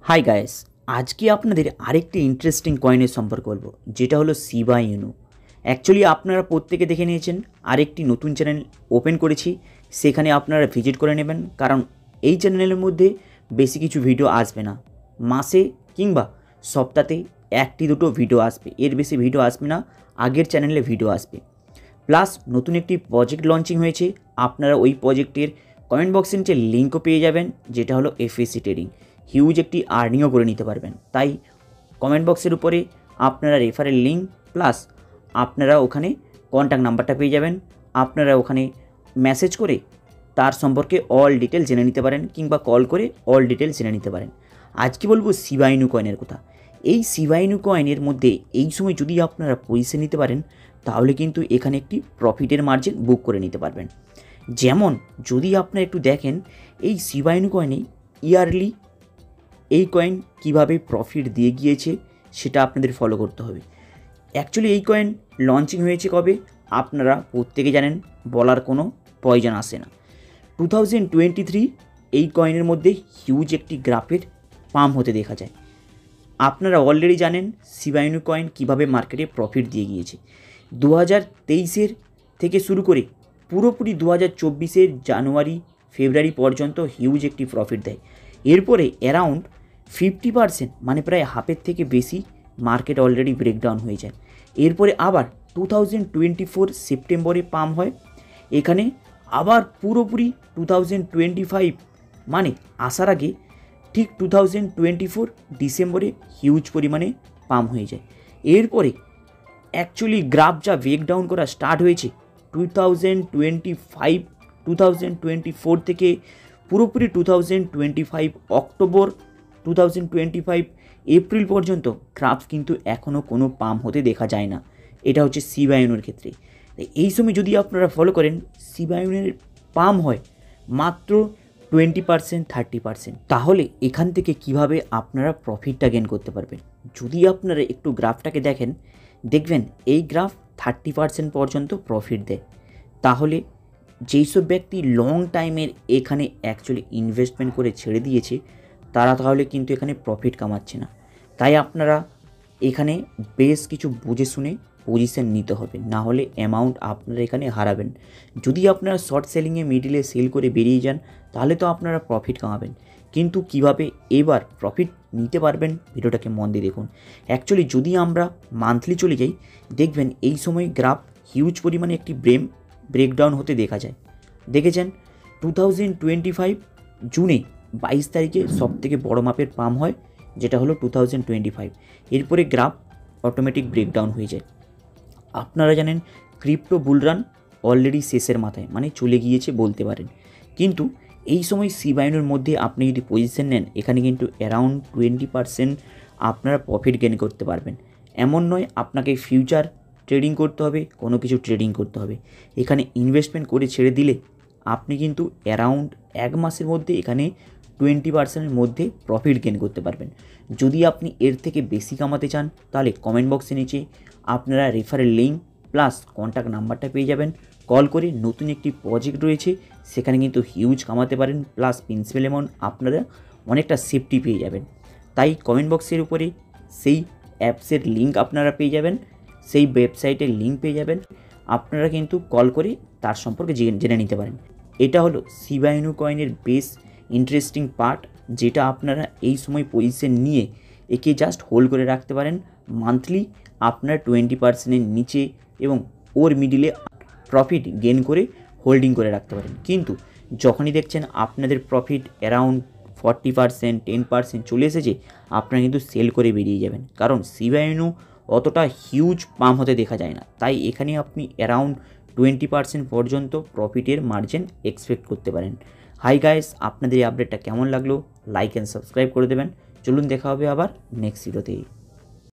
Hi guys, আজকে আপনাদের আরেকটি ইন্টারেস্টিং কয়েনের সম্পর্কে বলবো, যেটা হলো শিবা ইনু। অ্যাকচুয়ালি আপনারা প্রত্যেকে দেখে নিয়েছেন, আরেকটি নতুন চ্যানেল ওপেন করেছি, সেখানে আপনারা ভিজিট করে নেবেন। কারণ এই চ্যানেলের মধ্যে বেশি কিছু ভিডিও আসবে না, মাসে কিংবা সপ্তাহে একটি দুটো ভিডিও আসবে, এর বেশি ভিডিও আসবে না। আগের চ্যানেলে ভিডিও আসবে। প্লাস নতুন একটি প্রজেক্ট লঞ্চিং হয়েছে, আপনারা ওই প্রজেক্টের কমেন্ট বক্সের নিচে লিঙ্কও পেয়ে যাবেন, যেটা হলো এফএসি ট্রেডিং। হিউজ একটি আর্নিংও করে নিতে পারবেন। তাই কমেন্ট বক্সের উপরে আপনারা রেফারেল লিঙ্ক প্লাস আপনারা ওখানে কন্ট্যাক্ট নাম্বারটা পেয়ে যাবেন। আপনারা ওখানে মেসেজ করে তার সম্পর্কে অল ডিটেল জেনে নিতে পারেন, কিংবা কল করে অল ডিটেল জেনে নিতে পারেন। আজকে বলবো শিবা ইনু কয়েনের কথা। এই শিবা ইনু কয়েনের মধ্যে এই সময় যদি আপনারা পজিশন নিতে পারেন, তাহলে কিন্তু এখানে একটি প্রফিটের মার্জিন বুক করে নিতে পারবেন। যেমন যদি আপনারা একটু দেখেন, এই শিবা ইনু কয়েনে ইয়ারলি এই কয়েন কিভাবে প্রফিট দিয়ে গিয়েছে সেটা আপনাদের ফলো করতে হবে। অ্যাকচুয়ালি এই কয়েন লঞ্চিং হয়েছে কবে আপনারা প্রত্যেকে জানেন, বলার কোনো প্রয়োজন আসে না। 2023 এই কয়েনের মধ্যে হিউজ একটি গ্রাফের পাম্প হতে দেখা যায়। আপনারা অলরেডি জানেন শিবা ইনু কয়েন কীভাবে মার্কেটে প্রফিট দিয়ে গিয়েছে। 2023 থেকে শুরু করে পুরোপুরি 2024 জানুয়ারি ফেব্রুয়ারি পর্যন্ত হিউজ একটি প্রফিট দেয়। এরপরে অ্যারাউন্ড 50% মানে প্রায় হাফের থেকে বেশি মার্কেট অলরেডি ব্রেকডাউন হয়ে যায়। এরপরে আবার 2024 সেপ্টেম্বরে পাম্প হয়। এখানে আবার পুরোপুরি 2025 মানে আসার আগে ঠিক 2024 ডিসেম্বরে হিউজ পরিমাণে পাম্প হয়ে যায়। এরপরে অ্যাকচুয়ালি গ্রাফ যা ব্রেকডাউন করা স্টার্ট হয়েছে 2024 থেকে পুরোপুরি 2025 অক্টোবর 2025 এপ্রিল পর্যন্ত গ্রাফ কিন্তু এখনও কোনো পাম্প হতে দেখা যায় না। এটা হচ্ছে শিবা ইনুর ক্ষেত্রে। এই সময় যদি আপনারা ফলো করেন, শিবা ইনুর পাম্প হয় মাত্র 20% 30%। তাহলে এখান থেকে কিভাবে আপনারা প্রফিটটা গেন করতে পারবেন? যদি আপনারা একটু গ্রাফটাকে দেখেন, দেখবেন এই গ্রাফ 30% পর্যন্ত প্রফিট দেয়। তাহলে যেই সব ব্যক্তি লং টাইমের এখানে অ্যাকচুয়ালি ইনভেস্টমেন্ট করে ছেড়ে দিয়েছে, তারা তাহলে কিন্তু এখানে প্রফিট কামাচ্ছে না। তাই আপনারা এখানে বেশ কিছু বুঝে শুনে পজিশন নিতে হবে, না হলে অ্যামাউন্ট আপনারা এখানে হারাবেন। যদি আপনারা শর্ট সেলিংয়ে মিডিলে সেল করে বেরিয়ে যান, তাহলে তো আপনারা প্রফিট কামাবেন। কিন্তু কিভাবে এবার প্রফিট নিতে পারবেন, ভিডিওটাকে মন দিয়ে দেখুন। অ্যাকচুয়ালি যদি আমরা মান্থলি চলে যাই, দেখবেন এই সময় গ্রাফ হিউজ পরিমাণে একটি ব্রেকডাউন হতে দেখা যায়। দেখেছেন 2025 জুনে 22 তারিখে সবথেকে বড় মাপের পাম্প হয়, যেটা হলো 2025। এরপরে গ্রাফ অটোমেটিক ব্রেকডাউন হয়ে যায়। আপনারা জানেন ক্রিপ্টো বুলরান অলরেডি শেষের মাথায়, মানে চলে গিয়েছে বলতে পারেন। কিন্তু এই সময় শিবা ইনুর মধ্যে আপনি যদি পজিশন নেন, এখানে কিন্তু অ্যারাউন্ড 20% আপনারা প্রফিট গেন করতে পারবেন। এমন নয় আপনাকে ফিউচার ট্রেডিং করতে হবে, কোনো কিছু ট্রেডিং করতে হবে। এখানে ইনভেস্টমেন্ট করে ছেড়ে দিলে আপনি কিন্তু অ্যারাউন্ড 1 মাসের মধ্যে এখানে 20%-এর মধ্যে প্রফিট গেন করতে পারবেন। যদি আপনি এর থেকে বেশি কামাতে চান, তাহলে কমেন্ট বক্সে নিচে আপনারা রেফারেল লিঙ্ক প্লাস কন্ট্যাক্ট নাম্বারটা পেয়ে যাবেন। কল করে নতুন একটি প্রজেক্ট রয়েছে, সেখানে কিন্তু হিউজ কামাতে পারেন, প্লাস প্রিন্সিপাল অ্যামাউন্ট আপনারা অনেকটা সেফটি পেয়ে যাবেন। তাই কমেন্ট বক্সের উপরে সেই অ্যাপসের লিঙ্ক আপনারা পেয়ে যাবেন, সেই ওয়েবসাইটের লিঙ্ক পেয়ে যাবেন। আপনারা কিন্তু কল করে তার সম্পর্কে জেনে নিতে পারেন। এটা হলো শিবা ইনু কয়েনের বেশ ইন্টারেস্টিং পার্ট, যেটা আপনারা এই সময় পজিশন নিয়ে একে জাস্ট হোল্ড করে রাখতে পারেন। মান্থলি আপনারা 20%-এর নিচে এবং ওর মিডিলে প্রফিট গেন করে হোল্ডিং করে রাখতে পারেন। কিন্তু যখনই দেখছেন আপনাদের প্রফিট অ্যারাউন্ড 40% 10% চলে এসেছে, আপনারা কিন্তু সেল করে বেরিয়ে যাবেন। কারণ শিবা ইনু অতটা হিউজ পাম্প হতে দেখা যায় না। তাই এখানে আপনি অ্যারাউন্ড 20% পর্যন্ত প্রফিটের মার্জিন এক্সপেক্ট করতে পারেন। হাই গাইস, আপনাদের এই আপডেটটা কেমন লাগলো? লাইক অ্যান্ড সাবস্ক্রাইব করে দেবেন। চলুন দেখা হবে আবার নেক্সট ভিডিওতে।